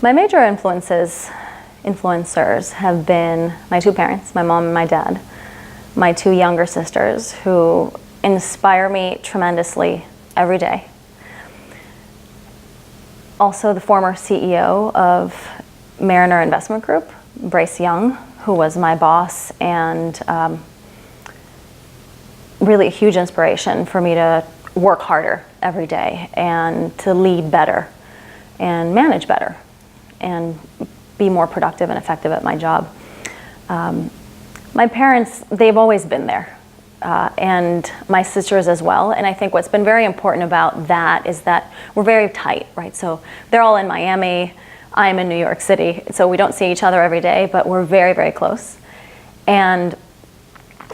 My major influencers have been my two parents, my mom and my dad, my two younger sisters who inspire me tremendously every day. Also the former CEO of Mariner Investment Group, Bryce Young, who was my boss and really a huge inspiration for me to work harder every day and to lead better and manage better and be more productive and effective at my job. My parents, they've always been there, and my sisters as well. And I think what's been very important about that is that we're very tight, right? So they're all in Miami, I'm in New York City, so we don't see each other every day, but we're very, very close. And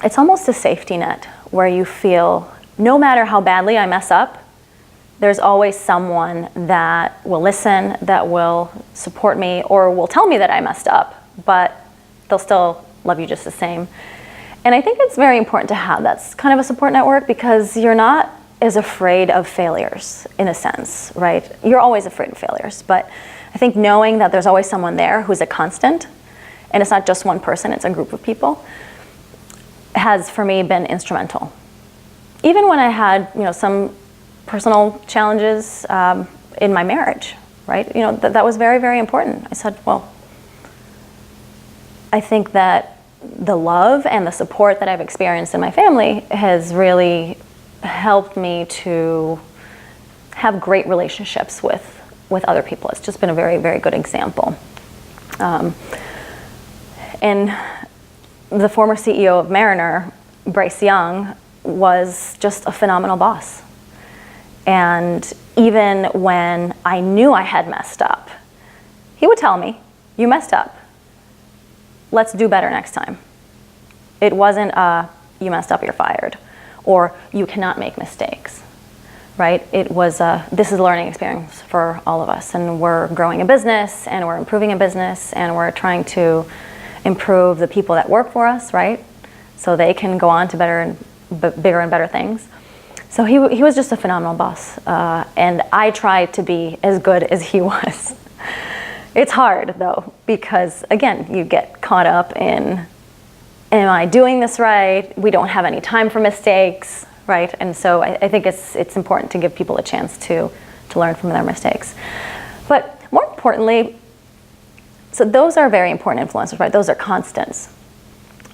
it's almost a safety net where you feel no matter how badly I mess up, there's always someone that will listen, that will support me, or will tell me that I messed up, but they'll still love you just the same. And I think it's very important to have that kind of a support network because you're not as afraid of failures in a sense, right? You're always afraid of failures, but I think knowing that there's always someone there who's a constant, and it's not just one person, it's a group of people, has for me been instrumental. Even when I had, some personal challenges in my marriage, right? That was very, very important. I said, well, I think that the love and the support that I've experienced in my family has really helped me to have great relationships with other people. It's just been a very, very good example. And the former CEO of Mariner, Bryce Young, was just a phenomenal boss. And even when I knew I had messed up, he would tell me, you messed up. Let's do better next time. It wasn't you messed up, you're fired, or you cannot make mistakes, right? It was this is a learning experience for all of us, and we're growing a business, and we're improving a business, and we're trying to improve the people that work for us, right? So they can go on to bigger and better things. So he was just a phenomenal boss, and I tried to be as good as he was. It's hard though, because again, you get caught up in, am I doing this right? We don't have any time for mistakes, right? And so I think it's important to give people a chance to learn from their mistakes. But more importantly, so those are very important influencers, right? Those are constants,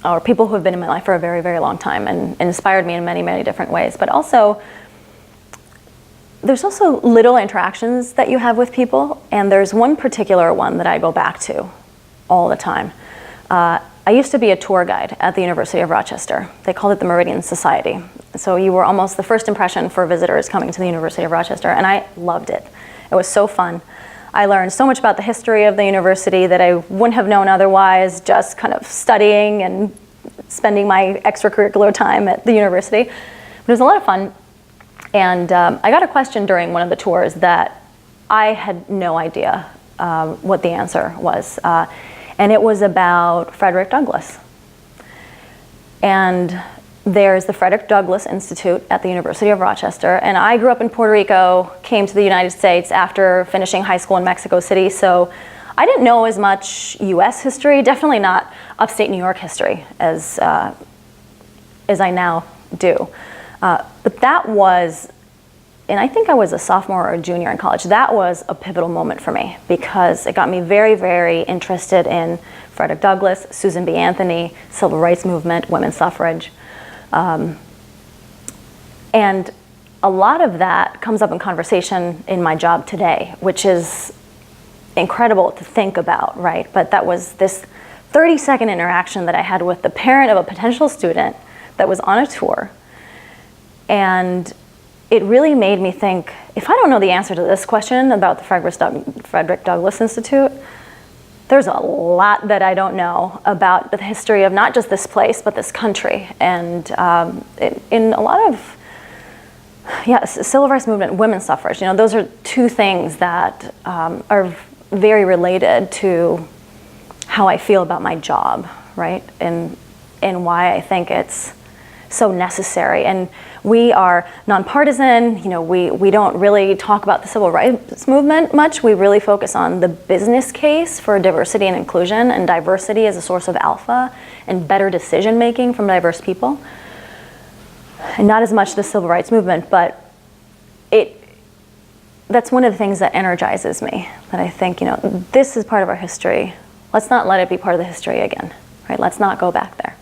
or people who have been in my life for a very, very long time and inspired me in many, many different ways. But also, there's also little interactions that you have with people, and there's one particular one that I go back to all the time. I used to be a tour guide at the University of Rochester. They called it the Meridian Society. So you were almost the first impression for visitors coming to the University of Rochester, and I loved it. It was so fun. I learned so much about the history of the university that I wouldn't have known otherwise, just kind of studying and spending my extracurricular time at the university. But it was a lot of fun. And I got a question during one of the tours that I had no idea what the answer was. And it was about Frederick Douglass. And there's the Frederick Douglass Institute at the University of Rochester. And I grew up in Puerto Rico, came to the United States after finishing high school in Mexico City. So I didn't know as much US history, definitely not upstate New York history as I now do. But that was, and I think I was a sophomore or a junior in college, that was a pivotal moment for me because it got me very, very interested in Frederick Douglass, Susan B. Anthony, civil rights movement, women's suffrage. And a lot of that comes up in conversation in my job today, which is incredible to think about, right? But that was this 30-second interaction that I had with the parent of a potential student that was on a tour. And it really made me think, if I don't know the answer to this question about the Frederick Douglass Institute, there's a lot that I don't know about the history of not just this place, but this country. And in a lot of, civil rights movement, women's suffrage, those are two things that are very related to how I feel about my job, right? And why I think it's so necessary. And we are nonpartisan. You know, we don't really talk about the civil rights movement much. We really focus on the business case for diversity and inclusion, and diversity as a source of alpha and better decision making from diverse people. And not as much the civil rights movement, but that's one of the things that energizes me, that I think, you know, this is part of our history. Let's not let it be part of the history again, right? Let's not go back there.